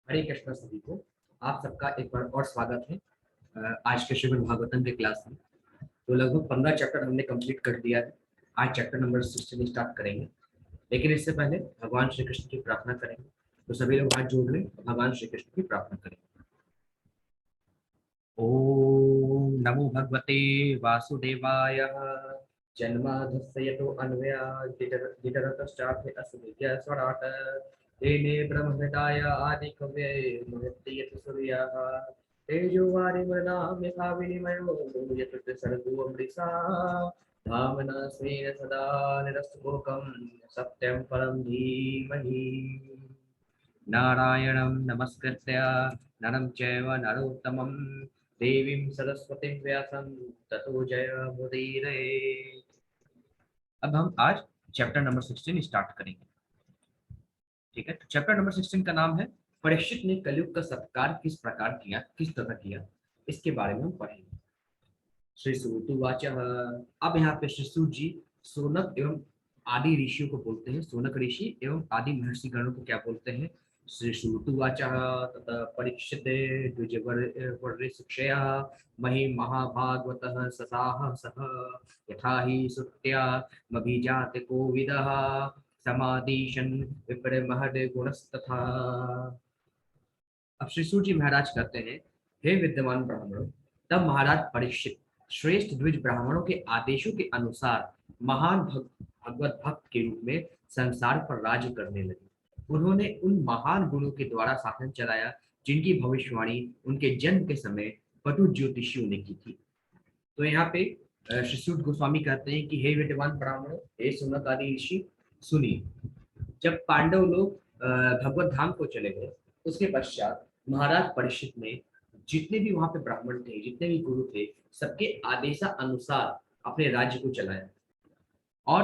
हरे कृष्ण सभी को। आप सबका एक बार और स्वागत है आज के श्रीमद् भागवतम के क्लास में। तो लगभग 15 चैप्टर हमने कंप्लीट कर दिया है। आज चैप्टर नंबर 16 स्टार्ट करेंगे, लेकिन इससे पहले भगवान श्री कृष्ण की प्रार्थना करेंगे। तो सभी लोग हाथ जोड़ लें, भगवान श्री कृष्ण की प्रार्थना करेंगे। ओम नमो भगवते वासुदेवाय। जन्माधस्य यतो अन्वयात् गिरिरतश्चार्थेऽस्य स्वराट् तेने ब्रह्महृदाय आदिकव्ये मुह्यन्ति यत् सूर्याः तेजोवारिमृदां यथा विनिमयो यत्र सर्गो अमृता धाम्ना स्वेन सदा निरस्तमुखं सत्यं परं धीमहि। नारायणं नमस्कृत्य नरं चैव नरोत्तमं देवीं सरस्वतीं व्यासं ततो जयमुदीरये। अब हम आज चैप्टर नंबर 16 स्टार्ट करेंगे। ठीक है, तो चैप्टर नंबर 16 का नाम है परीक्षित ने कलयुग का सत्कार किस प्रकार किया, किस तरह किया, इसके बारे में हम पढ़ेंगे। श्री सूतुवाच। अब यहाँ पे श्री सूत जी सोनक एवं आदि ऋषियों को बोलते हैं। सोनक ऋषि एवं आदि महर्षि गणों को क्या बोलते हैं? श्री सूतुवाच ततः परीक्षिते द्विजवर्य शिक्षया महि महाभागवतः ससाह सह यथा हि श्रुत्या मभिजात कोविदः समादिशन् विप्रमहद गुणस्तथा। अब श्री सूत जी महाराज कहते हैं, हे विद्यमान ब्राह्मणों, तब महाराज परीक्षित श्रेष्ठ द्विज ब्राह्मणों के आदेशों के अनुसार महान भगवत भक्त के रूप में संसार पर राज्य करने लगे। उन्होंने उन महान गुरुओं के द्वारा शासन चलाया जिनकी भविष्यवाणी उनके जन्म के समय पटु ज्योतिषियों ने की थी। तो यहाँ पे श्री सूत गोस्वामी कहते हैं कि हे विद्यमान ब्राह्मणों, हे सुनक आदि ऋषि, सुनिए। जब पांडव लोग भगवत धाम को चले गए, उसके पश्चात महाराज परीक्षित ने जितने भी वहां पे ब्राह्मण थे, जितने भी गुरु थे, सबके आदेशा अनुसार अपने राज्य को चलाया। और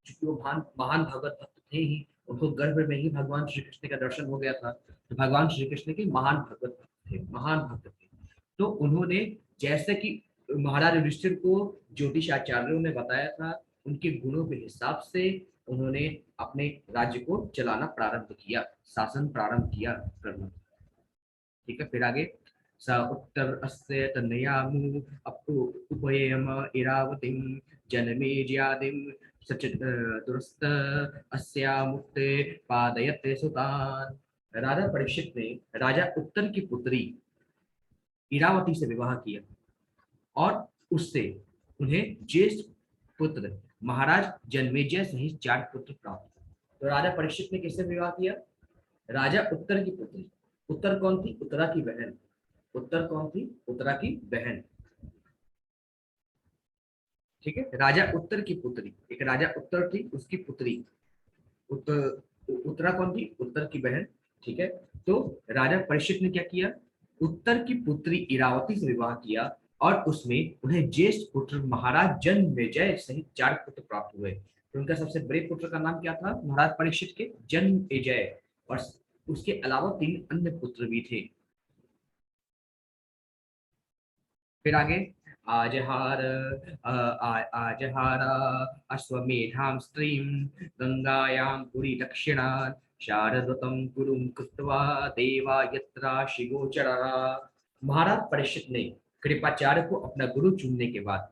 चूंकि वो महान भगवत भक्त थे ही, उनको गर्भ में ही भगवान श्री कृष्ण का दर्शन हो गया था। तो भगवान श्री कृष्ण के महान भगवत भक्त थे, महान भक्त थे। तो उन्होंने, जैसे कि महाराज युधिष्ठिर को ज्योतिष आचार्यों ने बताया था, उनके गुणों के हिसाब से उन्होंने अपने राज्य को चलाना प्रारंभ किया, शासन प्रारंभ किया करना। ठीक है, फिर आगे स उत्तर अस्य तनयामु उपयम इरावतीं जनमेज्यादिं सचित दुरस्त अस्यामुक्ते पादयते सुतान। राजा परीक्षित ने राजा उत्तर की पुत्री इरावती से विवाह किया और उससे उन्हें ज्येष्ठ पुत्र महाराज जन्मेजय सहित 4 पुत्र प्राप्त हुए। तो राजा परीक्षित ने किससे विवाह किया? राजा उत्तर की पुत्री। उत्तर कौन थी? उत्तरा की बहन। उत्तर कौन थी? उत्तरा की बहन। ठीक है, राजा उत्तर की पुत्री, एक राजा उत्तर थी, उसकी पुत्री उत्तरा कौन थी? उत्तर की बहन। ठीक है, तो राजा परीक्षित ने क्या किया? उत्तर की पुत्री इरावती से विवाह किया और उसमें उन्हें ज्येष्ठ पुत्र महाराज जन्मेजय सहित 4 पुत्र प्राप्त हुए। तो उनका सबसे बड़े पुत्र का नाम क्या था? महाराज परीक्षित के जन्मेजय, और उसके अलावा 3 अन्य पुत्र भी थे। फिर आगे आजहार आजहार अश्वमेधां स्त्रीं गंगायां पुरी दक्षिणा शारदतं गुरुं कृत्वा देवा यत्रा शिगोचरः। महाराज परीक्षित ने कृपाचार्य को अपना गुरु चुनने के बाद,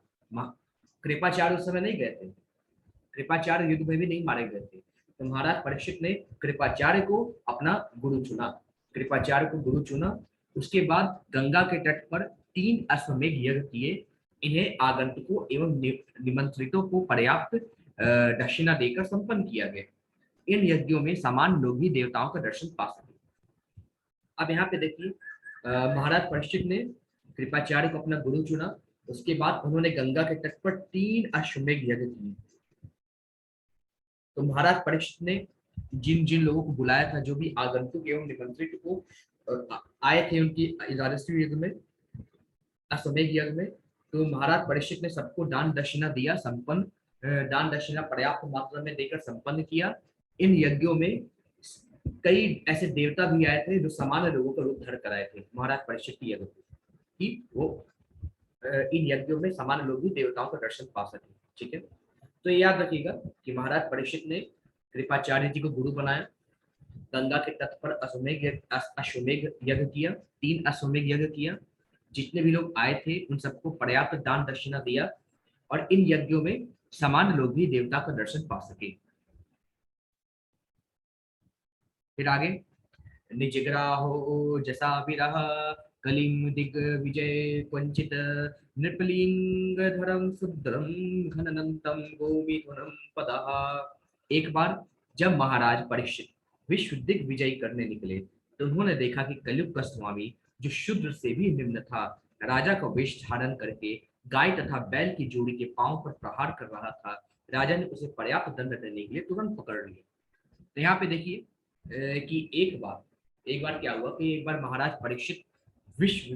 कृपाचार्य उस समय नहीं गए थे, कृपाचार्य युद्ध में भी नहीं मारे गए थे, तो महाराज परीक्षित ने कृपाचार्य को अपना गुरु चुना, कृपाचार्य को गुरु चुना। उसके बाद गंगा के तट पर 3 अश्वमेध यज्ञ किए। इन्हें आगंतुकों एवं निमंत्रितों को पर्याप्त दक्षिणा देकर संपन्न किया गया। इन यज्ञों में सामान्य लोग भी देवताओं का दर्शन पा सके। अब यहाँ पे देखिए, महाराज परीक्षित ने कृपाचार्य को अपना गुरु चुना। उसके बाद उन्होंने गंगा के तट पर 3 अश्वमेध यज्ञ किए। तो महाराज परीक्षित ने जिन जिन लोगों को बुलाया था, जो भी आगंतुक एवं निमंत्रित को आए थे उनकी राजस्व यज्ञ में, अश्वमेध यज्ञ में, तो महाराज परीक्षित ने सबको दान दक्षिणा दिया, संपन्न दान दक्षिणा पर्याप्त मात्रा में देकर संपन्न किया। इन यज्ञों में कई ऐसे देवता भी आए थे जो सामान्य लोगों का रूप धर कर आए थे महाराज परीक्षित की यज्ञ कि वो इन यज्ञों में सामान्य लोग भी देवताओं का दर्शन पा सके। ठीक है, तो याद रखिएगा कि महाराज परीक्षित ने कृपाचार्य जी को गुरु बनाया, गंगा के तट पर अश्वमेघ यज्ञ किया, 3 अश्वमेघ यज्ञ किया। जितने भी लोग आए थे उन सबको पर्याप्त दान दक्षिणा दिया, और इन यज्ञों में सामान्य लोग भी देवता का दर्शन पा सके। फिर आगे, निजग्राहो जसा विरह कलिंग दिग्विजय क्वचित नृपलिंगधरम शुद्रम घननंतम गोमिथुनम पदः। एक बार जब महाराज परीक्षित विश्व दिग्विजय करने निकले तो उन्होंने देखा कि कलयुग का स्वामी, जो शूद्र से भी निम्न था, राजा का वेश धारण करके गाय तथा बैल की जोड़ी के पांव पर प्रहार कर रहा था। राजा ने उसे पर्याप्त दंड देने के लिए तुरंत पकड़ लिया। तो यहाँ पे देखिए कि एक बार क्या हुआ कि एक बार महाराज परीक्षित विश्व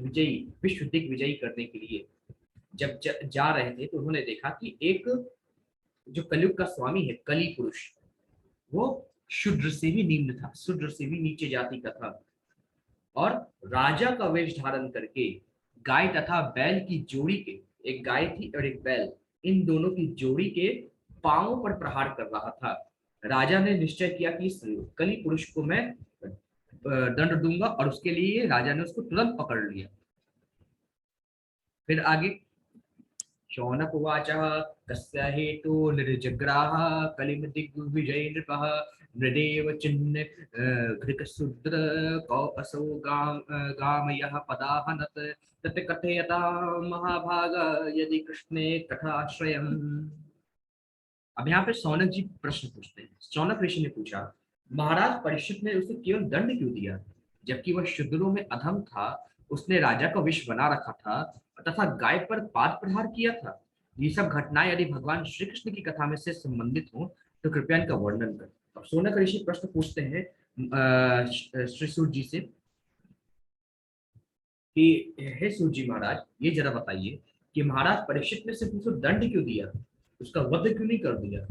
दिग्विजयी करने के लिए जब जा रहे थे तो उन्होंने देखा कि एक जो कलयुग का स्वामी है, कली पुरुष, वो शूद्र से भी निम्न था, शूद्र से भी नीचे जाति का था, और राजा का वेश धारण करके गाय तथा बैल की जोड़ी के, एक गाय थी और एक बैल, इन दोनों की जोड़ी के पांवों पर प्रहार कर रहा था। राजा ने निश्चय किया कि इस कली पुरुष को मैं दंड दूंगा, और उसके लिए राजा ने उसको तुरंत पकड़ लिया। फिर आगे, शौनक उवाच कस्य हेतु निर्जग्राह कलिम दिग्विजय नृपः नृदेव चिन्ह घृतशूद्र कौ असौ गामयः पदाहनत तत् कथयता महाभाग यदि कृष्णे कथाश्रयम्। अब यहाँ पे सौनक जी प्रश्न पूछते हैं। सौनक ऋषि ने पूछा, महाराज परीक्षित ने उसे केवल दंड क्यों दिया, जबकि वह शूद्रों में अधम था, उसने राजा का विष बना रखा था तथा गाय पर पाद प्रहार किया था। ये सब घटनाएं यदि भगवान श्री कृष्ण की कथा में से संबंधित हो तो कृपया इनका वर्णन कर। अब सौनक ऋषि प्रश्न पूछते हैं श्री सूर्य जी से कि हे सूर्य जी महाराज, ये जरा बताइए कि महाराज परीक्षित ने सिर्फ उसको दंड क्यों दिया, उसका वध क्यों नहीं कर दिया।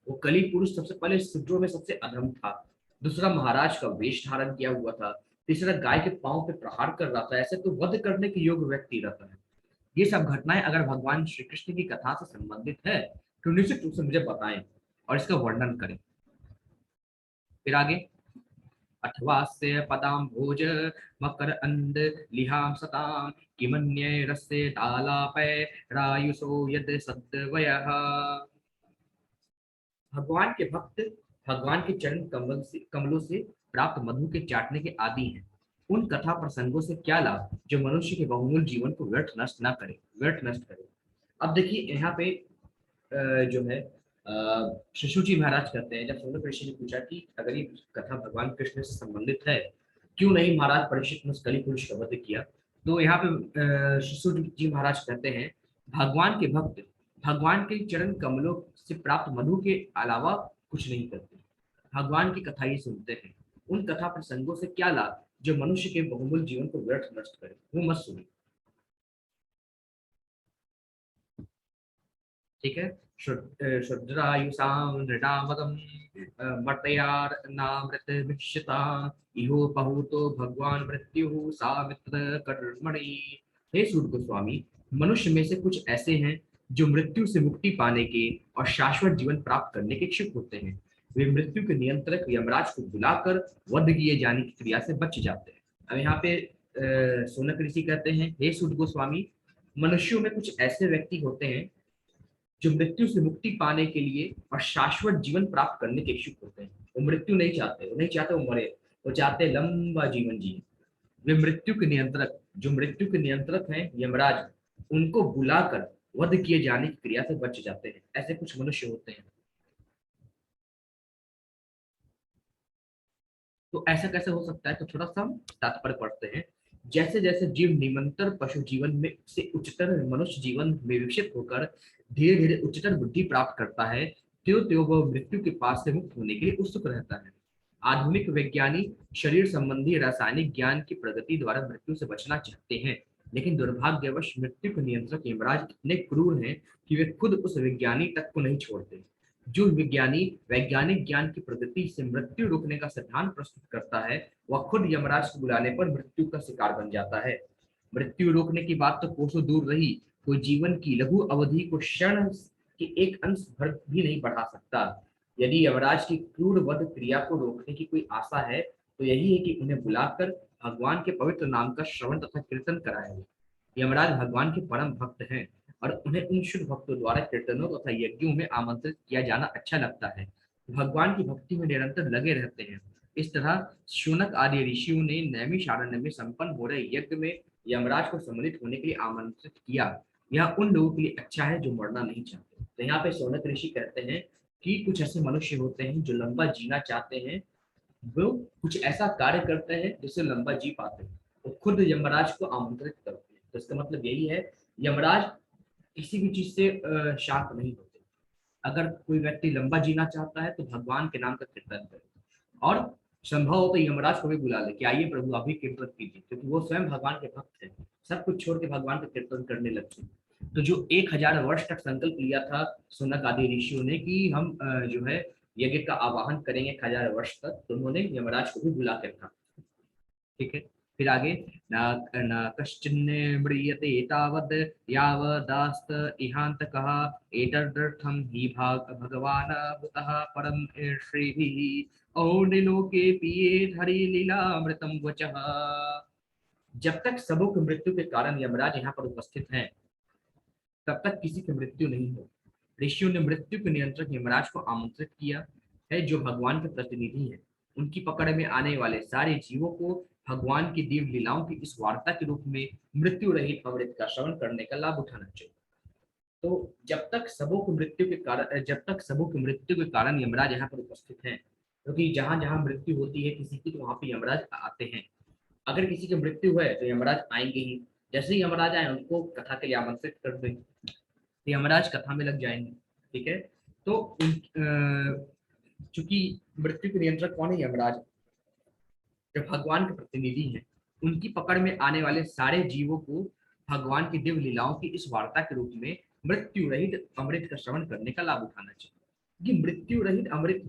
वो कली पुरुष सबसे पहले शूद्रों में सबसे अधम था, दूसरा महाराज का वेश धारण किया हुआ था, तीसरा गाय के पांव पे प्रहार कर रहा था। ऐसे तो वध करने के योग्य व्यक्ति रहता है। ये सब घटनाएं अगर भगवान श्री कृष्ण की कथा से संबंधित है तो निश्चित रूप से मुझे बताएं और इसका वर्णन करें। फिर आगे, अथवास्य पदाम भोज मकर अंद लिहाम सताम किमन्ये रस्य तालापय रायुसो यद सद्वयः। भगवान के भक्त भगवान के चरण कमलों से प्राप्त मधु के चाटने के आदि हैं। उन कथा प्रसंगों से क्या लाभ जो मनुष्य के बहुमूल्य जीवन को व्यर्थ नष्ट करे। अब देखिए यहाँ पे जो है शिशु जी महाराज कहते हैं, जब सौनक ऋषि ने पूछा कि अगर ये कथा भगवान कृष्ण से संबंधित है, क्यों नहीं महाराज परीक्षित ने कली पुरुष का वध किया। तो यहाँ पे शिशु जी महाराज कहते हैं, भगवान के भक्त भगवान के चरण कमलों से प्राप्त मधु के अलावा कुछ नहीं करते, भगवान की कथा ही सुनते हैं। उन कथा प्रसंगों से क्या लाभ जो मनुष्य के बहुमूल्य जीवन को व्यर्थ नष्ट करे, वो मत सुनिए। ठीक है। शुद्रायुषां नृणामदं मर्तयार्नामृतभिक्षितां इहो पहुतो भगवान मृत्युः सामित्र कर्मणि। हे सूर्य गोस्वामी, मनुष्य में से कुछ ऐसे हैं जो मृत्यु से मुक्ति पाने के और शाश्वत जीवन प्राप्त करने के इच्छुक होते हैं। वे मृत्यु के नियंत्रक यमराज को बुलाकर वध किए जाने की क्रिया से बच जाते हैं। अब यहाँ पे सोनक ऋषि कहते हैं, हे सूर्य गोस्वामी, मनुष्यों में कुछ ऐसे व्यक्ति होते हैं जो मृत्यु से मुक्ति पाने के लिए और शाश्वत जीवन प्राप्त करने के इच्छुक होते हैं। वो मृत्यु नहीं चाहते, वो नहीं चाहते वो मरे, वो चाहते लंबा जीवन जिए। वे मृत्यु के नियंत्रक, जो मृत्यु के नियंत्रक हैं यमराज, उनको बुलाकर वध किए जाने की क्रिया से बच जाते हैं। ऐसे कुछ मनुष्य होते हैं। तो ऐसा कैसे हो सकता है, तो थोड़ा सा हम तात्पर्य पढ़ते हैं। जैसे जैसे जीव निमंतर पशु जीवन में से उच्चतर मनुष्य जीवन में विकसित होकर धीरे धीरे उच्चतर बुद्धि प्राप्त करता है, त्यों त्यों वह मृत्यु के पास से मुक्त होने के लिए उत्सुक रहता है। आधुनिक वैज्ञानिक शरीर संबंधी रासायनिक ज्ञान की प्रगति द्वारा मृत्यु से बचना चाहते हैं, लेकिन दुर्भाग्यवश मृत्यु के नियंत्रक यमराज इतने क्रूर हैं कि वे खुद उस विज्ञानी तक को नहीं छोड़ते। जो विज्ञानी वैज्ञानिक ज्ञान की प्रगति से मृत्यु रोकने का सिद्धांत प्रस्तुत करता है, वह खुद यमराज को बुलाने पर मृत्यु का शिकार बन जाता है। मृत्यु रोकने की बात तो कोसों दूर रही, कोई जीवन की लघु अवधि को क्षण के एक अंश भर भी नहीं बढ़ा सकता। यदि यमराज की क्रूर वध क्रिया को रोकने की कोई आशा है तो यही है कि उन्हें बुलाकर भगवान के पवित्र नाम का श्रवण तथा कीर्तन कराया जाए। यमराज भगवान के परम भक्त हैं और उन्हें उन शुद्ध भक्तों द्वारा कीर्तनों तथा यज्ञों में आमंत्रित किया जाना अच्छा लगता है। भगवान की भक्ति में निरंतर लगे रहते हैं। इस तरह शौनक आदि ऋषियों ने नैमिषारण्य में संपन्न हो रहे यज्ञ में यमराज को सम्मिलित होने के लिए आमंत्रित किया। यह उन लोगों के लिए अच्छा है जो मरना नहीं चाहते। तो यहाँ पे शौनक ऋषि कहते हैं कि कुछ ऐसे मनुष्य होते हैं जो लंबा जीना चाहते हैं, वो कुछ ऐसा कार्य करते हैं जिससे लंबा जी पाते हैं, वो खुद यमराज को आमंत्रित करते हैं। तो इसका मतलब यही है, यमराज किसी भी चीज से शांत नहीं होते। अगर कोई व्यक्ति लंबा जीना चाहता है तो भगवान के नाम का कीर्तन करे, और संभव हो तो यमराज को भी बुला ले कि आइए प्रभु अभी कीर्तन कीजिए, क्योंकि वो स्वयं भगवान के भक्त हैं। सब कुछ छोड़ के भगवान का कीर्तन करने लगते हैं। तो जो 1000 वर्ष तक संकल्प लिया था सुनक आदि ऋषियों ने कि हम जो है यज्ञ का आवाहन करेंगे 1000 वर्ष तक, तो उन्होंने यमराज को भी बुला के रखा। ठीक है। फिर आगे, न न कश्चिन्न म्रियते तावद् यावदास्त इहान्तकः एतदर्थं हि भगवान् भूतः परम श्रीभिः और्निलोके पियेत् हरिलीलामृतं वचः। जब तक सबों की मृत्यु के कारण यमराज यहाँ पर उपस्थित हैं, तब तक किसी की मृत्यु नहीं हो। ऋषियों ने मृत्यु के नियंत्रक यमराज को आमंत्रित किया है, जो भगवान के प्रतिनिधि हैं। उनकी पकड़ में आने वाले सारे जीवों को भगवान की दिव्य लीलाओं की इस वार्ता के रूप में मृत्यु रहित अमृत का श्रवण करने का लाभ उठाना चाहिए। तो जब तक सबों की मृत्यु के कारण यमराज यहाँ पर उपस्थित हैं, क्योंकि जहां जहां मृत्यु होती है किसी की, तो वहां पे यमराज आते हैं। अगर किसी की मृत्यु है तो यमराज आएंगे ही। जैसे ही यमराज आए उनको कथा के लिए आमंत्रित कर दें, तो यमराज कथा में लग जाएंगे। ठीक है। तो चूंकि मृत्यु के नियंत्रक कौन है? यमराज, जो भगवान के प्रतिनिधि हैं। उनकी पकड़ में आने वाले सारे जीवों को भगवान की दिव्य लीलाओं की इस वार्ता के रूप में मृत्यु रहित अमृत का श्रवण करने का लाभ उठाना चाहिए। ये मृत्यु रहित अमृत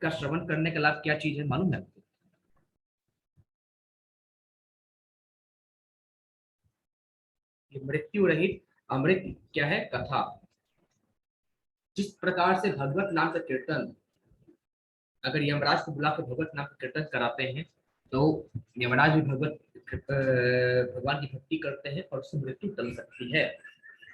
का श्रवण करने का लाभ क्या चीज है, मालूम है आपको? ये मृत्यु रहित अमृत क्या है? कथा। जिस प्रकार से भगवत नाम का कीर्तन, अगर यमराज को बुला कर भगवत नाम का कीर्तन कराते हैं, तो यमराज भी भगवान की भक्ति करते हैं और उससे मृत्यु टल सकती है।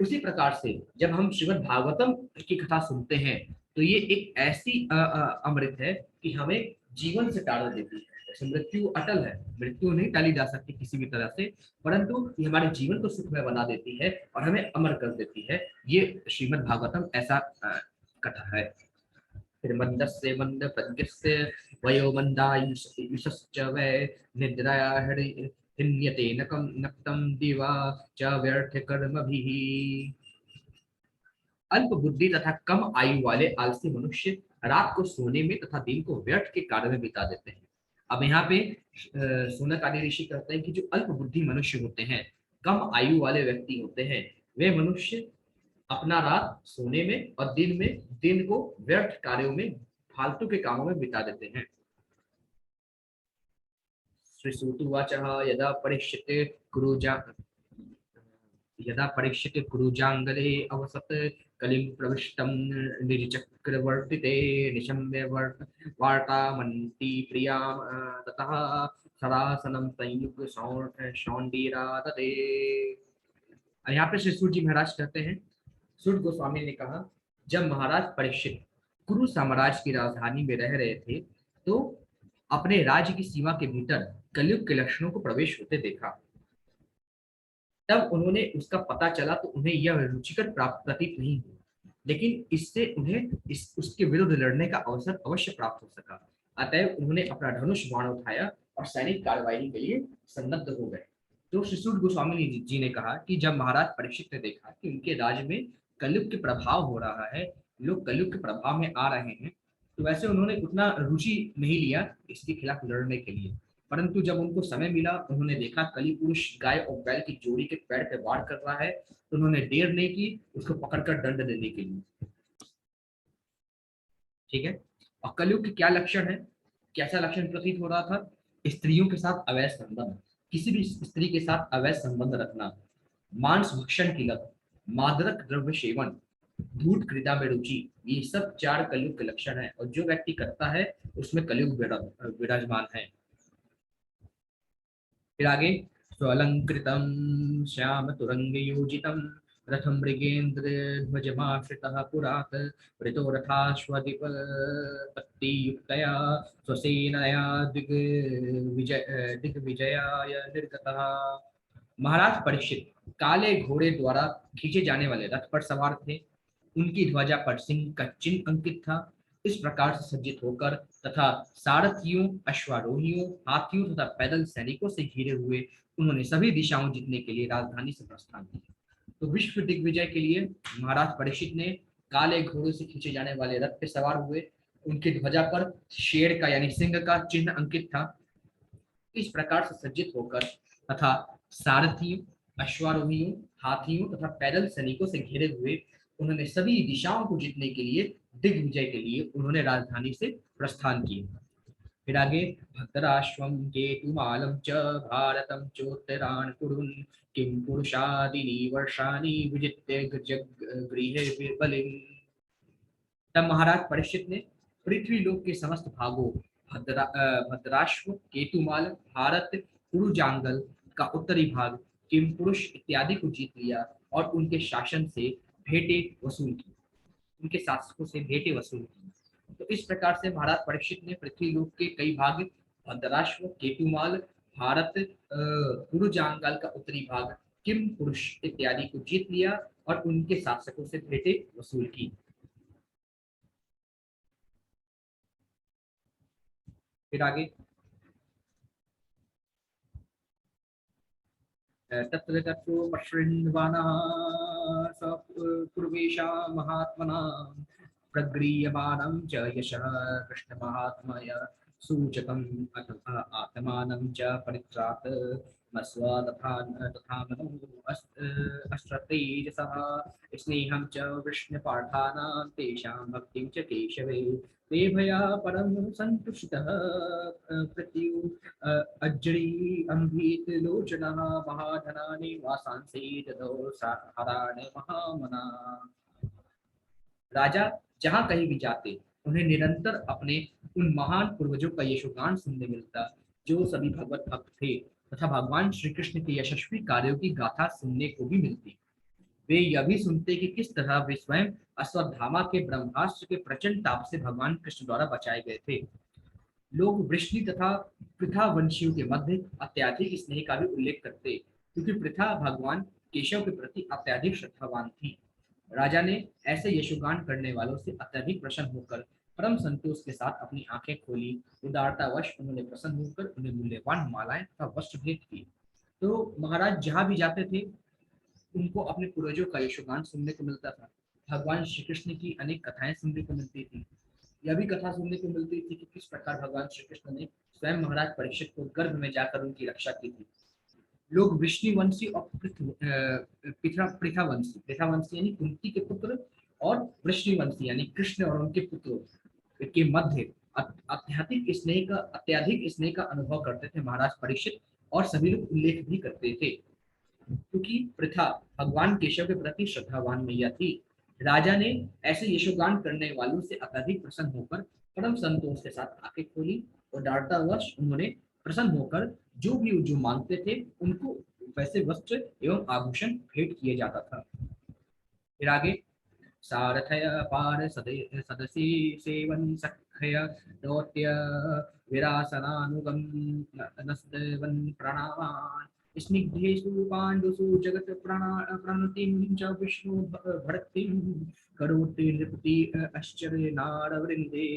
उसी प्रकार से जब हम श्रीमद् भागवतम की कथा सुनते हैं, तो ये एक ऐसी अमृत है कि हमें जीवन से टाल देती है। जैसे मृत्यु अटल है, मृत्यु नहीं टाली जा सकती किसी भी तरह से, परंतु ये हमारे जीवन को सुखमय बना देती है और हमें अमर कर देती है। ये श्रीमद् भागवतम ऐसा कथा है। फिर मंदस्य मंद प्रज्ञस्य वयो मंदायुषश्च वै निद्रया हिन्यते नकम नक्तम दिवा च व्यर्थ कर्मभिः। अल्प बुद्धि तथा कम आयु वाले आलसी मनुष्य रात को सोने में तथा दिन को व्यर्थ के कार्य में बिता देते हैं। अब यहाँ पे सोनक आदि ऋषि कहते हैं कि जो अल्प बुद्धि मनुष्य होते हैं, कम आयु वाले व्यक्ति होते हैं, वे मनुष्य अपना रात सोने में और दिन को व्यर्थ कार्यों में, फालतू के कामों में बिता देते हैं। श्री सूतुवाच यदा परीक्षिते कुरुजा यदा परीक्षिते कुरुजांगले अवसत कलिं प्रविष्टं निजचक्रवर्तिते निशम्य वार्तामन्ति प्रियां ततः सरासनं संयुग शौंडीरा तते। यहाँ पे श्री सूत जी महाराज कहते हैं, सूत गोस्वामी ने कहा, जब महाराज परीक्षित कुरु साम्राज्य की राजधानी में रह रहे थे, तो अपने राज्य की सीमा के भीतर कलयुग के लक्षणों को प्रवेश होते देखा। तब उन्होंने उसका पता चला तो उन्हें यह रुचिकर प्राप्त प्रतीत नहीं हुआ, लेकिन इससे उन्हें उसके विरुद्ध लड़ने का अवसर अवश्य प्राप्त हो सका। अतएव उन्होंने अपना धनुष बाण उठाया और सैनिक कार्यवाही के लिए सन्नद्ध हो गए। तो श्रीसूत गोस्वामी जी ने कहा कि जब महाराज परीक्षित ने देखा कि उनके राज्य में कलयुग के प्रभाव हो रहा है, लोग कलयुग के प्रभाव में आ रहे हैं, तो वैसे उन्होंने उतना रुचि नहीं लिया इसके खिलाफ लड़ने के लिए। परंतु जब उनको समय मिला, उन्होंने देखा कली पुरुष गाय और बैल की जोड़ी के पैर पे वार कर रहा है, तो उन्होंने देर नहीं की उसको पकड़कर दंड देने के लिए। ठीक है। और कलयुग के क्या लक्षण है, कैसा लक्षण प्रतीत हो रहा था? स्त्रियों के साथ अवैध संबंध, किसी भी स्त्री के साथ अवैध संबंध रखना, मांस भक्षण की लत, मादक द्रव्य सेवन, धूर्त क्रीड़ा में रुचि, ये सब 4 कलयुग के लक्षण है, और जो व्यक्ति करता है उसमें कलयुग विराजमान है। फिर आगे, स्वलंकृतं श्याम तुरंग योजितं रथं मृगेन्द्र ध्वजमाश्रितः पुरात् वृतो रथाश्वधिपत्तियुक्तया स्वसेनया दिग्विजयाय निर्गतः। महाराज परीक्षित काले घोड़े द्वारा खींचे जाने वाले रथ पर सवार थे। उनकी ध्वजा पर सिंह का चिन्ह अंकित था। इस प्रकार से सज्जित होकर तथा सारथियों, अश्वारोहियों, हाथियों तथा पैदल सैनिकों से घिरे हुए उन्होंने सभी दिशाओं जीतने के लिए राजधानी से प्रस्थान किया। तो विश्व दिग्विजय के लिए महाराज परीक्षित ने काले घोड़े से खींचे जाने वाले रथ पे सवार हुए। उनकी ध्वजा पर शेर का यानी सिंह का चिन्ह अंकित था। इस प्रकार से सज्जित होकर तथा सारथियों, अश्वारोहियों, हाथियों तथा पैदल सैनिकों से घिरे हुए उन्होंने सभी दिशाओं को जीतने के लिए, दिग्विजय के लिए उन्होंने राजधानी से प्रस्थान किया। फिर आगे, भद्राश्वं केतुमालं च भारतं चोत्तरान् कुरुन् किं पुरुषादिनी वर्षाणि विजित्य जगृहे बलिम्। तब महाराज परीक्षित ने पृथ्वी लोक के समस्त भागों भद्राश्व, केतुमाल, भारत, कुरुजांगल का उत्तरी भाग, किमपुरुष इत्यादि को जीत लिया और उनके शासन से भेंटे वसूल की, उनके शासकों से भेंटे वसूल की। तो इस प्रकार से महाराज परीक्षित ने पृथ्वी लोक के कई भाग, भद्राश्व, केतुमाल, भारत, कुरुजांगल का उत्तरी भाग, किम पुरुष इत्यादि को जीत लिया और उनके शासकों से भेंटे वसूल की। फिर आगे, तत्र तत्रो पश्यन्वानाः पूर्वेशा महात्मना प्रगृह्यमाणं च यशः कृष्णमाहात्म्य सूचकम् आत्मानं च परित्रात् मस्वा तथा तथा मनो अस्त्रतेजसः स्नेहं च विष्णुपाठानां तेषां भक्तिं च केशवे ते भया परं सन्तुष्टः प्रत्यु अज्री अम्भीत लोचनः महाधनानि वासांसि ददौ हराण महामना। राजा जहाँ कहीं भी जाते उन्हें निरंतर अपने उन महान पूर्वजों का यशोगान सुनने मिलता जो सभी भगवत भक्त थे, तथा भगवान श्री कृष्ण के यशस्वी कार्यों की गाथा सुनने को भी मिलती। वे यह भी सुनते कि किस तरह वे स्वयं अश्वत्थामा के ब्रह्मास्त्र के प्रचंड ताप से भगवान कृष्ण द्वारा बचाए गए थे। लोग वृष्णि तथा पृथा वंशियों के मध्य अत्यधिक स्नेह का भी उल्लेख करते, क्योंकि पृथा भगवान केशव के प्रति अत्यधिक श्रद्धावान थी। राजा ने ऐसे यशोगान करने वालों से अत्यधिक प्रसन्न होकर परम संतोष के साथ अपनी आंखें खोली। उदारतावश उन्होंने प्रसन्न होकर उन्हें मूल्यवान मालाएं तथा वस्त्र भेंट किए। तो महाराज जहाँ भी जाते थे उनको अपने पूर्वजों का यशोगान सुनने को मिलता था। भगवान श्री कृष्ण की अनेक कथाएं सुनने को मिलती थी। यह भी कथा सुनने को मिलती थी कि किस प्रकार भगवान श्री कृष्ण ने स्वयं महाराज परीक्षित को गर्भ में जाकर उनकी रक्षा की थी। लोग विष्णुवंशी और पृथावंशी यानी कुंती के पुत्र और वृष्णिवंशी यानी कृष्ण और उनके पुत्रों के मध्य अत्यधिक स्नेह का अनुभव करते थे महाराज परीक्षित, और सभी लोग उल्लेख भी करते थे क्योंकि पृथा भगवान केशव के प्रति श्रद्धावान मैया थी। राजा ने ऐसे यशोगान करने वालों से अत्यधिक प्रसन्न होकर परम संतोष के साथ आंखें खोली और डांटतावश उन्होंने प्रसन्न होकर जो भी जो मांगते थे उनको वैसे वस्त्र एवं आभूषण भेंट किए जाता था। फिर आगे, सारथय पार सदसी सेवन सखय दौत्य विरासनानुगम नस्तवन प्रणामान् स्निग्धेषु पाण्डुषु जगत प्रणतिं च विष्णु भक्तिं करोति नृपति आश्चर्य नारवृंदे।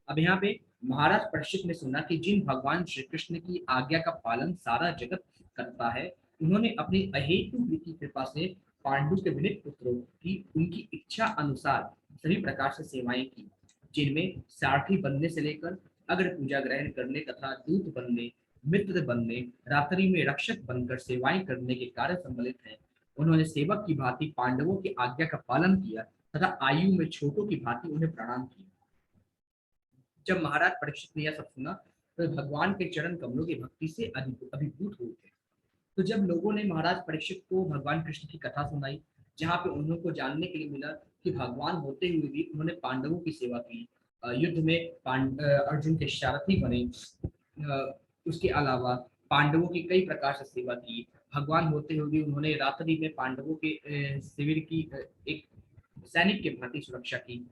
अब यहाँ पे महाराज परीक्षित ने सुना कि जिन भगवान श्री कृष्ण की आज्ञा का पालन सारा जगत करता है, उन्होंने अपनी अहेतु की कृपा से पांडु के विनित पुत्रों की उनकी इच्छा अनुसार सभी प्रकार से सेवाएं की, जिनमें सारथी बनने से लेकर अग्र पूजा ग्रहण करने तथा दूत बनने, मित्र बनने, रात्रि में रक्षक बनकर सेवाएं करने के कार्य सम्मिलित हैं। उन्होंने सेवक की भांति पांडवों की आज्ञा का पालन किया तथा आयु में छोटों की भांति उन्हें प्रणाम किया। जब महाराज परीक्षित ने यह सब सुना तो भगवान के चरण कमलों की भक्ति से अभिभूत हुए थे। तो जब लोगों ने महाराज परीक्षित को भगवान कृष्ण की कथा सुनाई जहाँ पे उनको जानने के लिए मिला कि भगवान होते हुए भी उन्होंने पांडवों की सेवा की, युद्ध में अर्जुन के सारथी बने, उसके अलावा पांडवों की कई प्रकार से सेवा की। भगवान होते हुए भी उन्होंने रात्रि में पांडवों के शिविर की एक सैनिक के भांति सुरक्षा की।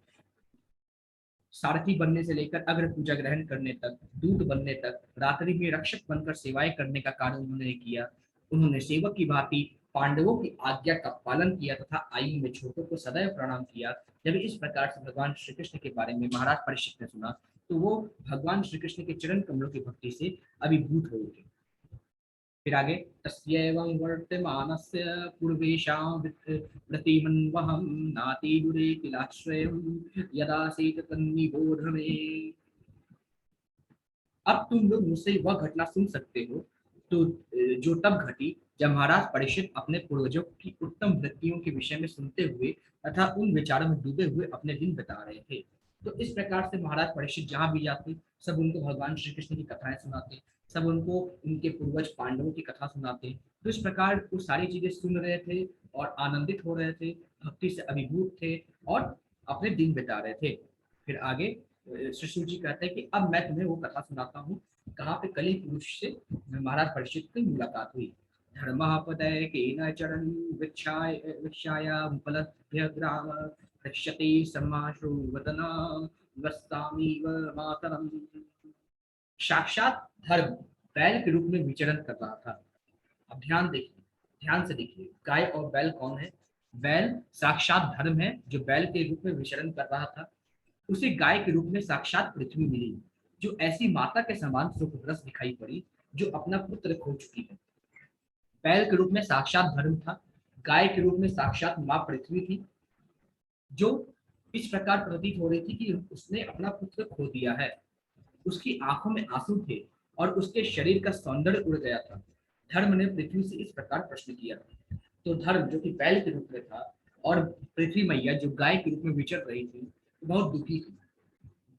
सारथी बनने से लेकर अग्र पूजा ग्रहण करने तक, दूत बनने तक, रात्रि में रक्षक बनकर सेवाएं करने का कार्य उन्होंने किया। उन्होंने सेवक की भांति पांडवों की आज्ञा का पालन किया तथा आयु में छोटों को सदैव प्रणाम किया। जब इस प्रकार से भगवान श्री कृष्ण के बारे में महाराज परीक्षित ने सुना तो वो भगवान श्री कृष्ण के चरण कमलों की भक्ति से अभिभूत हो उठे। फिर आगे, तस्यैवं वर्तमानस्य पूर्वेषां प्रतिमन्वहं नातिदुरे किलाश्रयं यदासीत तन्निबोध मे। अब तुम लोग मुझसे वह घटना सुन सकते हो तो जो तब घटी जब महाराज परीक्षित अपने पूर्वजों की उत्तम वृत्तियों के विषय में सुनते हुए तथा उन विचारों में डूबे हुए अपने दिन बिता रहे थे। तो इस प्रकार से महाराज परीक्षित जहाँ भी जाते सब उनको भगवान श्री कृष्ण की कथाएं सुनाते, सब उनको उनके पूर्वज पांडवों की कथा सुनाते। तो इस प्रकार वो सारी चीजें सुन रहे थे और आनंदित हो रहे थे, भक्ति से अभिभूत थे और अपने दिन बिता रहे थे। फिर आगे सुशील जी कहते हैं कि अब मैं तुम्हें वो कथा सुनाता हूँ कहाँ पे कली पुरुष से महाराज परीक्षित की मुलाकात हुई। धर्मापदय केन चरण विक्षायामुपलभ्य ग्राम रक्षते समाशु वदना वस्तामीव मातरम। साक्षात धर्म बैल के रूप में विचरण कर रहा था। अब ध्यान देखिए, ध्यान से देखिए, गाय और बैल कौन है? बैल साक्षात धर्म है जो बैल के रूप में विचरण कर रहा था। उसे गाय के रूप में साक्षात पृथ्वी मिली जो ऐसी माता के समान सुखग्रस्त दिखाई पड़ी जो अपना पुत्र खो चुकी है। बैल के रूप में साक्षात धर्म था, गाय के रूप में साक्षात माँ पृथ्वी थी जो इस प्रकार प्रतीत हो रही थी कि उसने अपना पुत्र खो दिया है। उसकी आंखों में आंसू थे और उसके शरीर का सौंदर्य उड़ गया था। धर्म ने पृथ्वी से इस प्रकार प्रश्न किया। तो धर्म जो कि बैल के रूप में था और पृथ्वी मैया जो गाय के रूप में विचर रही थी बहुत दुखी थी।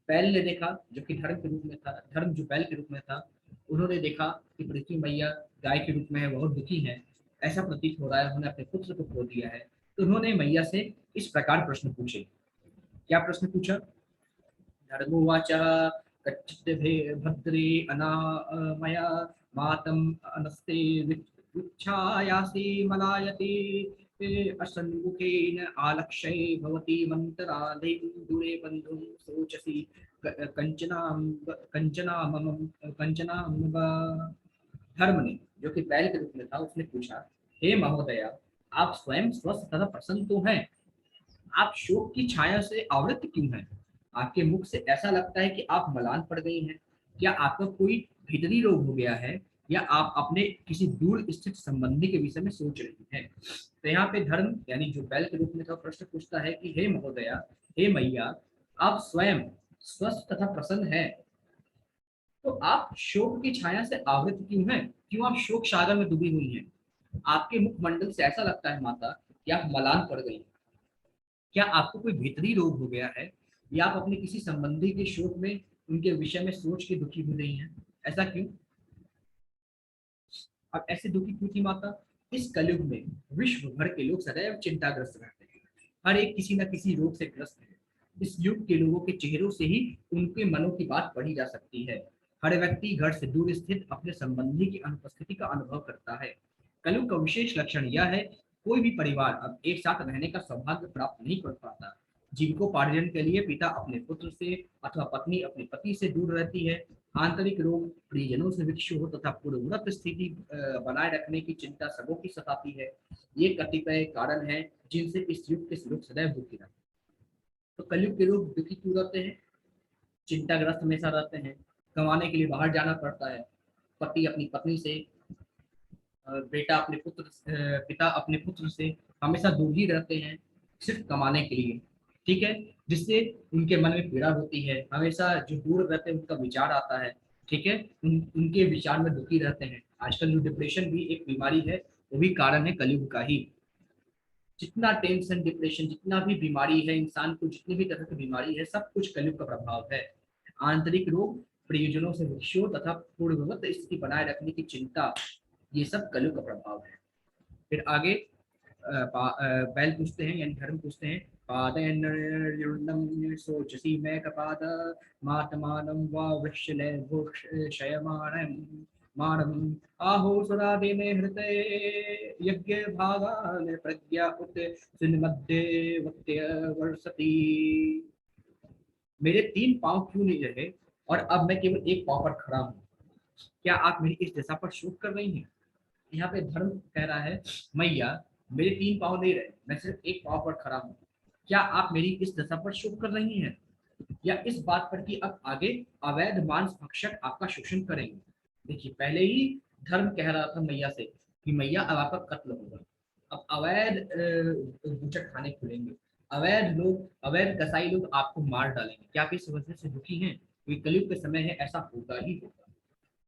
बैल ने देखा जो कि धर्म के रूप में था, धर्म जो बैल के रूप में था, उन्होंने देखा कि पृथ्वी मैया गाय के रूप में है, बहुत दुखी है, ऐसा प्रतीत हो रहा है उन्होंने अपने पुत्र को खो दिया है। तो उन्होंने मैया से इस प्रकार प्रश्न पूछे। क्या प्रश्न पूछा? धर्मोवाच कच्चित् भद्रे अनामया मातम अनस्ते विच्छायासि मलायते असन्मुखेन आलक्ष्ये भवति मन्तराले दूरे बन्धुं शोचसि कंचनां कंचनामम कंचनाम। धर्म ने जो कि बैल के रूप में था उसने पूछा, हे महोदया, आप स्वयं स्वस्थ तथा प्रसन्न तो हैं, आप शोक की छाया से आवृत क्यों हैं? आपके मुख से ऐसा लगता है कि आप मलान पड़ गई हैं। क्या आपका कोई भीतरी रोग हो गया है या आप अपने किसी दूर स्थित संबंधी के विषय में सोच रही हैं? तो यहाँ पे धर्म यानी जो बैल के रूप में था प्रश्न पूछता है कि हे महोदया, हे मैया, आप स्वयं स्वस्थ तथा प्रसन्न है तो आप शोक की छाया से आवृत क्यों हैं? क्यों आप शोक सागर में डूबी हुई हैं? आपके मुखमंडल से ऐसा लगता है माता कि आप मलान पड़ गई। क्या आपको कोई भीतरी रोग हो गया है या आप अपने किसी संबंधी के शोक में उनके विषय में सोच के दुखी हो रही हैं? ऐसा क्यों? अब ऐसे दुखी क्यों थी माता? इस कलयुग में विश्व भर के लोग सदैव चिंताग्रस्त रहते हैं। हर एक किसी न किसी रोग से ग्रस्त है। इस युग के लोगों के चेहरों से ही उनके मनों की बात पढ़ी जा सकती है। हर व्यक्ति घर से दूर स्थित अपने संबंधी की अनुपस्थिति का अनुभव करता है। कलयुग का विशेष लक्षण यह है, कोई भी परिवार अब एक साथ रहने का सौभाग्य प्राप्त नहीं कर पाता। जीविकोपार्जन के लिए पिता अपने पुत्र से अथवा पत्नी अपने पति से दूर रहती है। आंतरिक रोग परिजनों से विक्षोभ तथा पूर्ववत स्थिति बनाए रखने की चिंता सबों की सताती है। ये कतिपय कारण हैं जिनसे इस युग के लोग सदैव दुखी रहते हैं। तो कलयुग के लोग दुखी क्यों रहते हैं? चिंताग्रस्त हमेशा रहते हैं, कमाने के लिए बाहर जाना पड़ता है, पति अपनी पत्नी से, बेटा अपने पुत्र पिता अपने पुत्र से हमेशा दूर ही रहते हैं सिर्फ कमाने के लिए। ठीक है, जिससे उनके मन में पीड़ा होती है, हमेशा जो दूर रहते हैं उनका विचार आता है। ठीक है, उनके विचार में दुखी रहते हैं। आजकल जो डिप्रेशन भी एक बीमारी है वो भी कारण है कलयुग का ही। जितना टेंशन डिप्रेशन जितना भी बीमारी है इंसान को, जितनी भी तरह की बीमारी है, सब कुछ कलयुग का प्रभाव है। आंतरिक रोग, प्रियजनों से विक्षोभ तथा पूर्ववत स्थिति बनाए रखने की चिंता, ये सब कलयुग का प्रभाव है। फिर आगे, बैल पूछते हैं यानी धर्म पूछते हैं, पादयन्नम सोचसी मैं कपाद मातमानं वा वृक्षले भूक्षयमाणं माणम आहो सुरादे में हृदय यज्ञ भागान प्रज्ञा उत सिन्मध्ये वक्त्य वर्षति। मेरे 3 पांव क्यों नहीं रहे और अब मैं केवल एक पांव पर खड़ा हूँ? क्या आप मेरी इस दशा पर शोक कर रही हैं? यहाँ पे धर्म कह रहा है, मैया मेरे 3 पांव नहीं रहे, मैं सिर्फ एक पांव पर खड़ा हूँ। क्या आप मेरी इस दशा पर शोक कर रही हैं या इस बात पर कि अब आगे अवैध मांस भक्षक आपका शोषण करेंगे? देखिए, पहले ही धर्म कह रहा था मैया से कि मैया अब आपका कत्ल होगा, अब अवैध बूचक खाने खुलेंगे, अवैध लोग, अवैध कसाई लोग आपको मार डालेंगे। क्या आप इस वजह से दुखी हैं? ये कलयुग के समय है, ऐसा होगा ही होगा।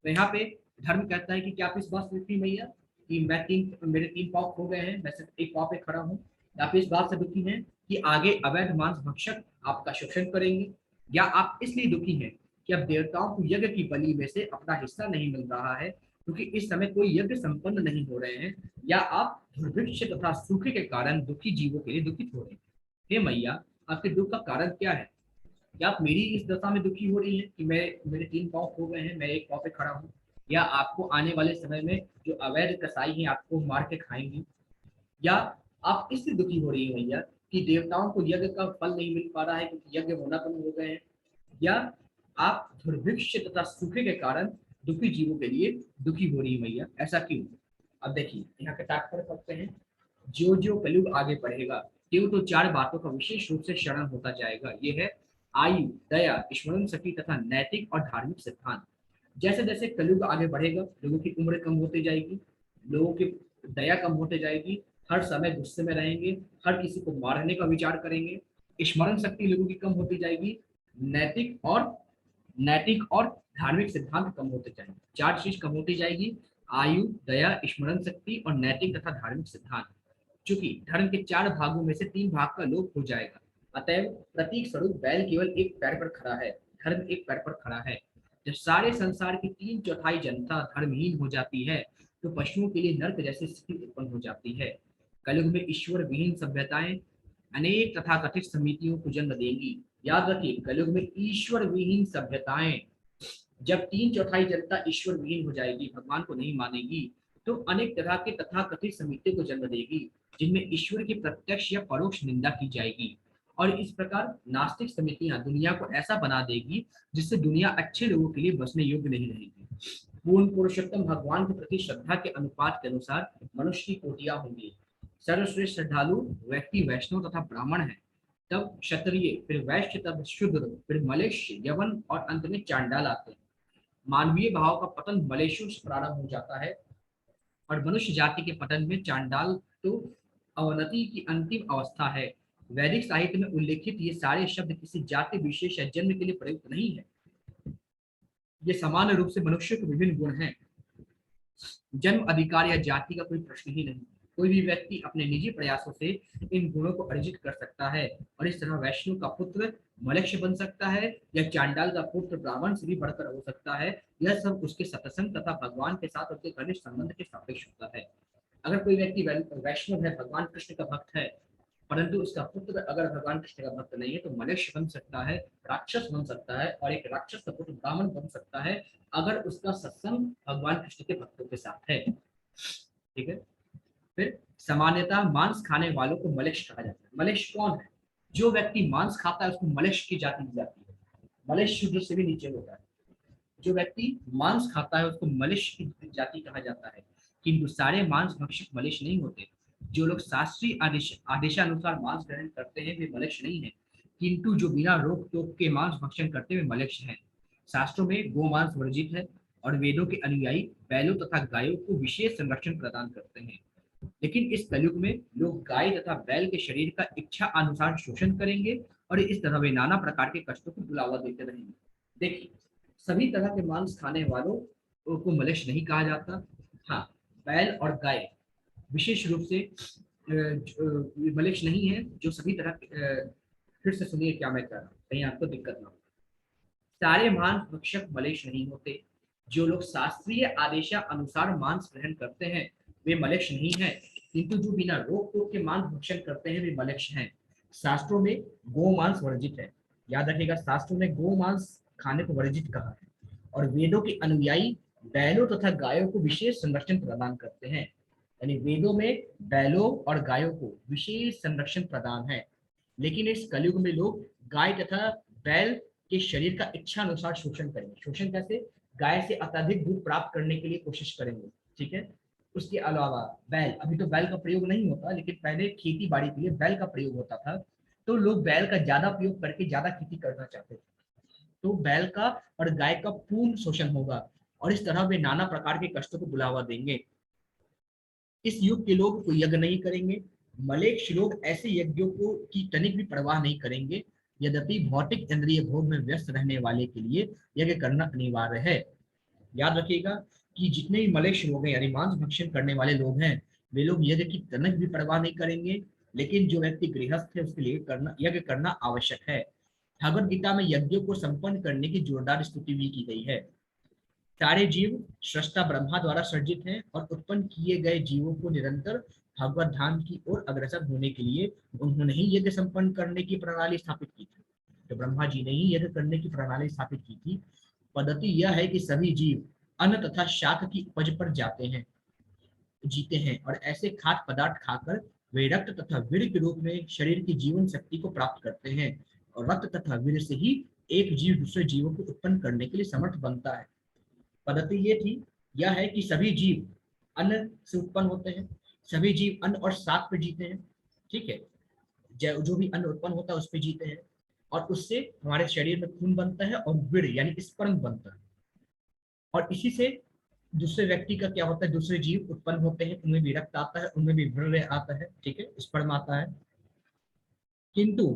तो यहाँ पे धर्म कहता है कि क्या आप इस बात से दुखी मैया कि मेरे 3 पाँव खो गए हैं, मैं सिर्फ एक पाँव पे खड़ा हूँ? आप इस बात से दुखी हैं कि आगे अवैध मांस भक्षक आपका शोषण करेंगे? या आप इसलिए दुखी हैं कि अब देवताओं को यज्ञ की बलि में से अपना हिस्सा नहीं मिल रहा है क्योंकि इस समय कोई यज्ञ संपन्न नहीं हो रहे हैं? या आप दुर्भिक्ष तथा सूखे के कारण दुखी जीवों के लिए दुखित हो रहे हैं? हे मैया, आपके दुख का कारण क्या है? क्या आप मेरी इस दशा में दुखी हो रही हैं कि मेरे 3 पाँव खो गए हैं, मैं एक पाँव पे खड़ा हूँ? या आपको आने वाले समय में जो अवैध कसाई हैं आपको मार के खाएंगी? या आप इससे दुखी हो रही है भैया कि देवताओं को यज्ञ का फल नहीं मिल पा रहा है क्योंकि यज्ञ होना बंद हो गए हैं? या आप दुर्भिक्ष तथा सूखे के कारण दुखी जीवों के लिए दुखी हो रही है भैया, ऐसा क्यों? अब देखिए, यहाँ के तात्पर्य पढ़ते हैं। जो जो कलयुग आगे बढ़ेगा त्यों तो 4 बातों का विशेष रूप से शरण होता जाएगा। ये है आयु, दया, स्मरण शक्ति तथा नैतिक और धार्मिक सिद्धांत। जैसे जैसे कलयुग आगे बढ़ेगा लोगों की उम्र कम होती जाएगी, लोगों की दया कम होते जाएगी, हर समय गुस्से में रहेंगे, हर किसी को मारने का विचार करेंगे, स्मरण शक्ति लोगों की कम होती जाएगी, नैतिक और नैतिक और धार्मिक सिद्धांत कम होते जाएंगे। 4 चीज कम होती जाएगी, आयु, दया, स्मरण शक्ति और नैतिक तथा धार्मिक सिद्धांत। चूंकि धर्म के 4 भागों में से 3 भाग का लोप हो जाएगा, अतएव प्रतीक स्वरूप बैल केवल एक पैर पर खड़ा है, धर्म एक पैर पर खड़ा है। जब सारे संसार की 3/4 जनता धर्महीन हो जाती है तो पशुओं के लिए नर्क जैसी स्थिति उत्पन्न हो जाती है। कलयुग में ईश्वर विहीन सभ्यताएं अनेक तथाकथित समितियों को जन्म देंगी। याद रखिए, कलयुग में ईश्वर विहीन सभ्यताएं, जब 3/4 जनता ईश्वर विहीन हो जाएगी, भगवान को नहीं मानेगी, तो अनेक तरह के तथाकथित समितियों को जन्म देगी जिनमें ईश्वर की प्रत्यक्ष या परोक्ष निंदा की जाएगी। और इस प्रकार नास्तिक समितियां दुनिया को ऐसा बना देगी जिससे दुनिया अच्छे लोगों के लिए बसने योग्य नहीं रहेगी। पूर्ण पुरुषोत्तम भगवान के प्रति श्रद्धा के अनुपात के अनुसार मनुष्य की कोटियां होंगी। सर्वश्रेष्ठ श्रद्धालु व्यक्ति वैष्णव तथा ब्राह्मण है, तब क्षत्रिय, फिर वैश्य, तब शूद्र, फिर मलेच्छ, यवन और अंत में चांडाल आते हैं। मानवीय भाव का पतन मलेच्छों से प्रारंभ हो जाता है और मनुष्य जाति के पतन में चांडाल तो अवनति की अंतिम अवस्था है। वैदिक साहित्य में उल्लेखित ये सारे शब्द किसी जाति विशेष या जन्म के लिए प्रयुक्त नहीं है, ये सामान्य रूप से मनुष्य के विभिन्न गुण हैं। जन्म, अधिकार या जाति का कोई प्रश्न ही नहीं। कोई भी व्यक्ति अपने निजी प्रयासों से इन गुणों को अर्जित कर सकता है और इस तरह वैष्णव का पुत्र मलेच्छ बन सकता है या चांडाल का पुत्र ब्राह्मण से भी बढ़कर हो सकता है। यह सब उसके सत्संग तथा भगवान के साथ उसके घनिष्ठ संबंध के सापेक्ष होता है। अगर कोई व्यक्ति वैष्णव है, भगवान कृष्ण का भक्त है, परंतु उसका पुत्र अगर भगवान कृष्ण का भक्त नहीं है तो मनुष्य बन सकता है, राक्षस बन सकता है, और एक राक्षस का पुत्र ब्राह्मण बन सकता है अगर उसका सत्संग भगवान कृष्ण के भक्तों के साथ है। ठीक है। फिर सामान्यतः मांस खाने वालों को मलेच्छ कहा जाता है। मलेच्छ कौन है? जो व्यक्ति मांस खाता है उसको मलेच्छ की जाति दी जाती है। मलेच्छ शूद्र से भी नीचे होता है। जो व्यक्ति मांस खाता है उसको मलेच्छ की जाति कहा जाता है, किंतु सारे मांस भक्षक मलेच्छ नहीं होते। जो लोग शास्त्रीय आदेशानुसार मांस ग्रहण करते हैं वे मलेच्छ नहीं है, किंतु जो बिना रोक टोक के मांस भक्षण करते हुए मलेच्छ हैं। शास्त्रों में गोमांस वर्जित है और वेदों के अनुयायी बैलों तथा गायों को विशेष संरक्षण प्रदान करते हैं। लेकिन इस कलयुग में लोग गाय तथा बैल के शरीर का इच्छा अनुसार शोषण करेंगे और इस तरह वे नाना प्रकार के कष्टों को बुलावा देते रहेंगे। देखिए, सभी तरह के मांस खाने वालों को मलेच्छ नहीं कहा जाता। हाँ, बैल और गाय विशेष रूप से मलेच्छ नहीं है। जो सभी तरह फिर से सुनिए क्या मैं कह रहा हूँ, कहीं आपको दिक्कत ना हो। सारे मांस भक्षक मलेच्छ नहीं होते। जो लोग शास्त्रीय आदेशा अनुसार मांस ग्रहण करते हैं वे मलेच्छ नहीं है, किंतु जो बिना रोक टोक के मांस भक्षण करते हैं वे मलेच्छ हैं। शास्त्रों में गोमांस वर्जित है, याद रखिएगा, शास्त्रों में गोमांस खाने को वर्जित कहा है। और वेदों के अनुयायी बैलों तथा गायों को विशेष संरक्षण प्रदान करते हैं, यानी वेदों में बैलों और गायों को विशेष संरक्षण प्रदान है। लेकिन इस कलयुग में लोग गाय तथा बैल के शरीर का इच्छा अनुसार शोषण करेंगे। शोषण कैसे? गाय से अत्यधिक दूध प्राप्त करने के लिए कोशिश करेंगे, ठीक है। उसके अलावा बैल, अभी तो बैल का प्रयोग नहीं होता, लेकिन पहले खेती बाड़ी के लिए बैल का प्रयोग होता था, तो लोग बैल का ज्यादा प्रयोग करके ज्यादा खेती करना चाहते थे। तो बैल का और गाय का पूर्ण शोषण होगा और इस तरह वे नाना प्रकार के कष्टों को बुलावा देंगे। इस युग के लोग कोई यज्ञ नहीं करेंगे। मलेच्छ लोग ऐसे यज्ञों को की तनिक भी परवाह नहीं करेंगे। यद्यपि भौतिक इंद्रिय भोग में व्यस्त रहने वाले के लिए यज्ञ करना अनिवार्य है। याद रखिएगा कि जितने भी मलेच्छ लोग हैं, यानी मांस भक्षण करने वाले लोग हैं, वे लोग यज्ञ की तनिक भी परवाह नहीं करेंगे। लेकिन जो व्यक्ति गृहस्थ है उसके लिए यज्ञ करना आवश्यक है। भगवद गीता में यज्ञों को संपन्न करने की जोरदार स्तुति भी की गई है। सारे जीव सृष्टा ब्रह्मा द्वारा सर्जित हैं और उत्पन्न किए गए जीवों को निरंतर भगवत धाम की ओर अग्रसर होने के लिए उन्होंने ही यज्ञ संपन्न करने की प्रणाली स्थापित की थी। तो ब्रह्मा जी ने ही यज्ञ करने की प्रणाली स्थापित की थी। पद्धति यह है कि सभी जीव अन्न तथा शाक की उपज पर जाते हैं, जीते हैं, और ऐसे खाद्य पदार्थ खाकर वे रक्त तथा वीर्य के रूप में शरीर की जीवन शक्ति को प्राप्त करते हैं। और रक्त तथा वीर्य से ही एक जीव दूसरे जीवों को उत्पन्न करने के लिए समर्थ बनता है। पद्धति ये थी, यह है कि सभी जीव अन्न से उत्पन्न होते हैं, सभी जीव अन्न और शाक पे जीते हैं, ठीक है। जो भी अन्न उत्पन्न होता है उस पे जीते हैं, और उससे हमारे शरीर में खून बनता है और वीर्य यानी स्पर्म बनता है। और इसी से दूसरे व्यक्ति का क्या होता है, दूसरे जीव उत्पन्न होते हैं, उनमें भी रक्त आता है, उनमें भी वीर्य आता है, ठीक है, स्पर्म आता है। किंतु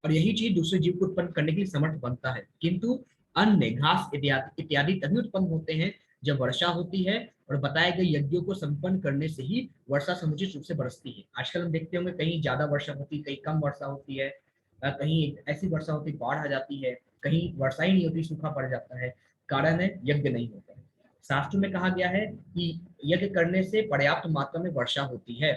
और यही चीज दूसरे जीव को उत्पन्न करने के लिए समर्थ बनता है। किंतु अन्य घास इत्यादि इत्यादि तभी उत्पन्न होते हैं जब वर्षा होती है, और बताए गए यज्ञों को संपन्न करने से ही वर्षा समुचित रूप से बरसती है। आजकल हम देखते होंगे कहीं ज्यादा वर्षा होती है, कहीं कम वर्षा होती है, कहीं ऐसी वर्षा होती है बाढ़ आ जाती है, कहीं वर्षा ही नहीं होती, सूखा पड़ जाता है। कारण है यज्ञ नहीं होता है। शास्त्र में कहा गया है कि यज्ञ करने से पर्याप्त मात्रा में वर्षा होती है।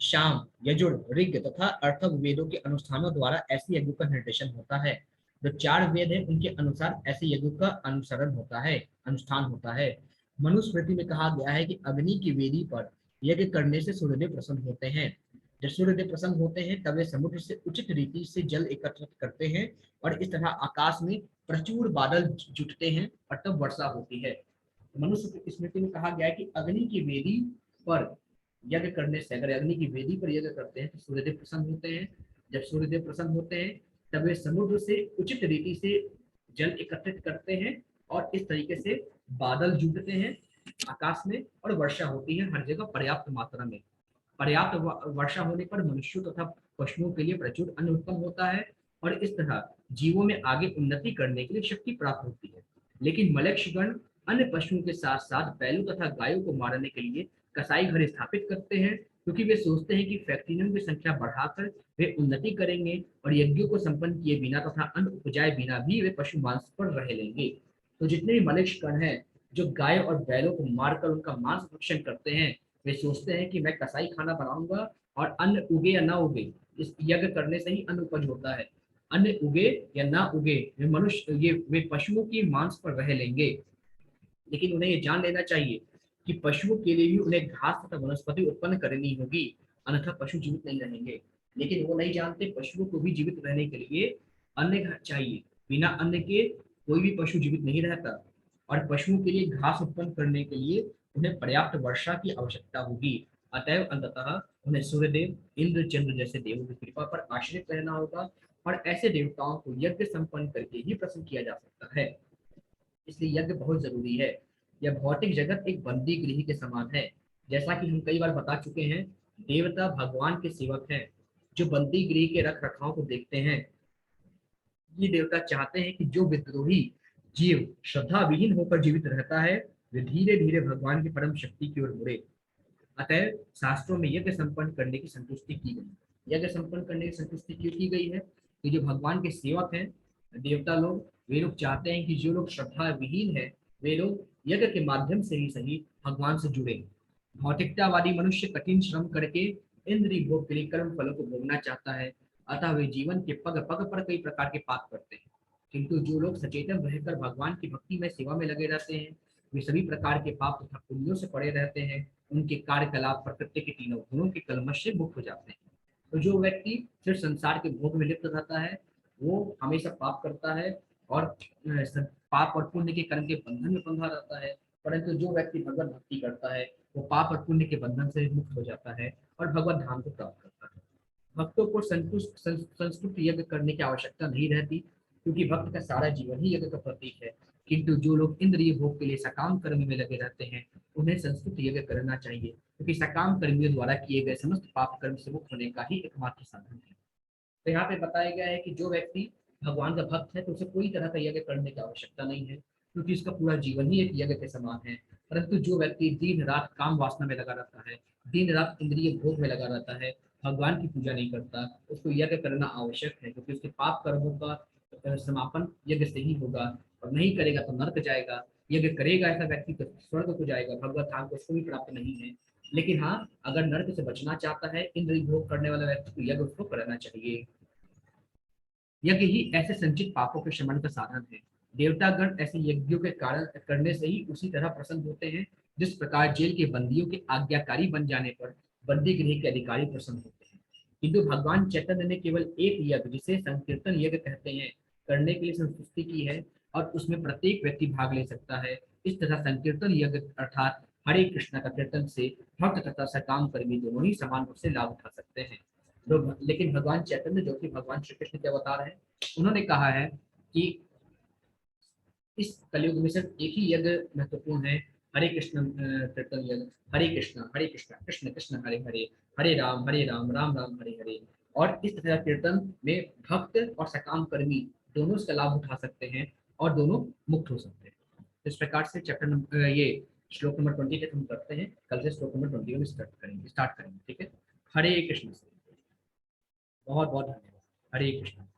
शाम, यजुर, ऋग तथा अर्थव वेदों के अनुष्ठानों द्वारा ऐसे यज्ञों का निर्देशन होता है। जो 4 वेद है उनके अनुसार ऐसे यज्ञों का अनुसरण होता है, अनुष्ठान होता है। मनुस्मृति में कहा गया है कि अग्नि की वेदी पर यज्ञ करने से सूर्यदेव प्रसन्न होते हैं। जब सूर्यदेव प्रसन्न होते हैं तब वे समुद्र से उचित रीति से जल एकत्रित करते हैं, और इस तरह आकाश में प्रचुर बादल जुटते हैं और तब वर्षा होती है। मनुस्मृति स्मृति में कहा गया है कि अग्नि की वेदी पर यज्ञ करने से, अगर अग्नि की वेदी पर यज्ञ करते हैं तो सूर्यदेव प्रसन्न होते हैं। जब सूर्यदेव प्रसन्न होते हैं तब वे समुद्र से उचित रीति से जल एकत्रित करते हैं, और इस तरीके से बादल जुटते हैं आकाश में और वर्षा होती है हर जगह पर्याप्त मात्रा में। पर्याप्त वर्षा होने पर मनुष्यों तथा पशुओं के लिए प्रचुर अन्न उत्पन्न होता है, और इस तरह जीवों में आगे उन्नति करने के लिए शक्ति प्राप्त होती है। लेकिन मलेच्छगण अन्य पशुओं के साथ साथ बैलों तथा गायों को मारने के लिए कसाई घर स्थापित करते हैं, क्योंकि वे सोचते हैं कि फैक्ट्रियों की संख्या बढ़ाकर वे उन्नति करेंगे और यज्ञों को संपन्न किए बिना तथा अन्न उपजाए बिना भी वे पशु मांस पर रह लेंगे। तो जितने भी मलेच्छगण हैं जो गाय और बैलों को मारकर उनका मांस भक्षण करते हैं, वे सोचते हैं कि मैं कसाई खाना बनाऊंगा और अन्न उगे या ना उगे, इस यज्ञ करने से ही अन्न उपज होता है। अन्न उगे या ना उगे, वे मनुष्य ये वे पशुओं की मांस पर रह लेंगे। लेकिन उन्हें ये जान लेना चाहिए कि पशुओं के लिए भी उन्हें घास तथा वनस्पति उत्पन्न करनी होगी, अन्यथा पशु जीवित नहीं रहेंगे। लेकिन वो नहीं जानते पशुओं को भी जीवित रहने के लिए अन्न चाहिए। बिना अन्न के कोई भी पशु जीवित नहीं रहता, और पशुओं के लिए घास उत्पन्न करने के लिए उन्हें पर्याप्त वर्षा की आवश्यकता होगी। अतएव अंततः उन्हें सूर्यदेव, इंद्र, चंद्र जैसे देवों की कृपा पर आश्रित रहना होगा, और ऐसे देवताओं को यज्ञ संपन्न करके ही प्रसन्न किया जा सकता है। इसलिए यज्ञ बहुत जरूरी है। यह भौतिक जगत एक बंदी गृह के समान है। जैसा कि हम कई बार बता चुके हैं, देवता भगवान के सेवक हैं जो बंदी गृह के रख रखाव को देखते हैं। ये देवता चाहते हैं कि जो विद्रोही जीव श्रद्धा विहीन होकर जीवित रहता है वे धीरे धीरे भगवान की परम शक्ति की ओर मुड़े। अतः शास्त्रों में यज्ञ संपन्न करने की संतुष्टि की गई। यज्ञ संपन्न करने की संतुष्टि क्यों की गई है? कि जो भगवान के सेवक हैं, देवता लोग, वे लोग चाहते हैं कि जो लोग श्रद्धा विहीन है वे लोग यज्ञ के माध्यम से ही सही भगवान से जुड़े। भौतिकतावादी मनुष्य कठिन श्रम करके इंद्रिय भोग के लिए कर्म फलों को भोगना चाहता है, अतः वे जीवन के पग पग पर कई प्रकार के पाप करते हैं। किंतु जो लोग सचेतन रहकर भगवान की भक्ति में सेवा में लगे रहते हैं, वे सभी प्रकार के पाप तथा पुण्यों से पड़े रहते हैं। उनके कार्यकलाप प्रकृति के तीनों गुणों के कलमश से मुक्त हो जाते हैं। तो जो व्यक्ति सिर्फ संसार के भोग में लिप्त रहता है, वो हमेशा पाप करता है और पाप और पुण्य के कर्म के बंधन में बंधा रहता है। परंतु जो व्यक्ति भगवत भक्ति करता है, वो पाप और पुण्य के बंधन से मुक्त हो जाता है और भगवत धाम को प्राप्त करता है। भक्तों को संस्तुष्ट यज्ञ करने की आवश्यकता नहीं रहती, क्योंकि भक्त का सारा जीवन ही यज्ञ का प्रतीक है। किंतु जो लोग इंद्रिय भोग के लिए सकाम कर्म में लगे रहते हैं, उन्हें संस्तुत यज्ञ करना चाहिए, क्योंकि सकाम कर्मियों द्वारा किए गए समस्त पाप कर्म से मुक्त होने का ही एकमात्र साधन है। तो यहाँ पे बताया गया है कि जो व्यक्ति भगवान का भक्त है, तो उसे कोई तरह का यज्ञ करने की आवश्यकता नहीं है, क्योंकि इसका पूरा जीवन ही एक यज्ञ के समान है। परंतु जो व्यक्ति दिन रात काम वासना में लगा रहता है, दिन रात इंद्रिय भोग में लगा रहता है, भगवान की पूजा नहीं करता, उसको यज्ञ करना आवश्यक है, क्योंकि उसके पाप कर्मों का समापन यज्ञ से ही होगा। और नहीं करेगा तो नरक जाएगा, यज्ञ करेगा ऐसा व्यक्ति तो स्वर्ग को जाएगा, भगवत धाम को उसको भी प्राप्त नहीं है। लेकिन हाँ, अगर नरक से बचना चाहता है, इंद्रिय भोग करने वाला व्यक्ति को यज्ञ उसको करना चाहिए। यज्ञ ही ऐसे संचित पापों के शमन का साधन है। देवतागण ऐसे यज्ञों के कारण करने से ही उसी तरह प्रसन्न होते हैं, जिस प्रकार जेल के बंदियों के आज्ञाकारी बन जाने पर बंदी गृह के अधिकारी प्रसन्न होते हैं। किंतु भगवान चैतन्य ने केवल एक यज्ञ, जिसे संकीर्तन यज्ञ कहते हैं, करने के लिए संस्तुति की है, और उसमें प्रत्येक व्यक्ति भाग ले सकता है। इस तरह संकीर्तन यज्ञ अर्थात हरे कृष्ण का कीर्तन से भक्त तथा सकाम कर्मी दोनों ही समान रूप से लाभ उठा सकते हैं। तो लेकिन भगवान चैतन्य, जो कि भगवान श्री कृष्ण के अवतार हैं, उन्होंने कहा है कि इस कलयुग में सिर्फ एक ही यज्ञ महत्वपूर्ण है, हरे कृष्ण कीर्तन यज्ञ। हरे कृष्ण कृष्ण कृष्ण हरे हरे, हरे राम राम राम हरे हरे। और इस तरह कीर्तन में भक्त और सकाम कर्मी दोनों इसका लाभ उठा सकते हैं और दोनों मुक्त हो सकते हैं। इस प्रकार से चैप्टर नंबर ये श्लोक नंबर 20 तक हम करते हैं। कल से श्लोक नंबर 21 स्टार्ट करेंगे। ठीक है। हरे कृष्ण से बहुत बहुत धन्यवाद। हरे कृष्ण।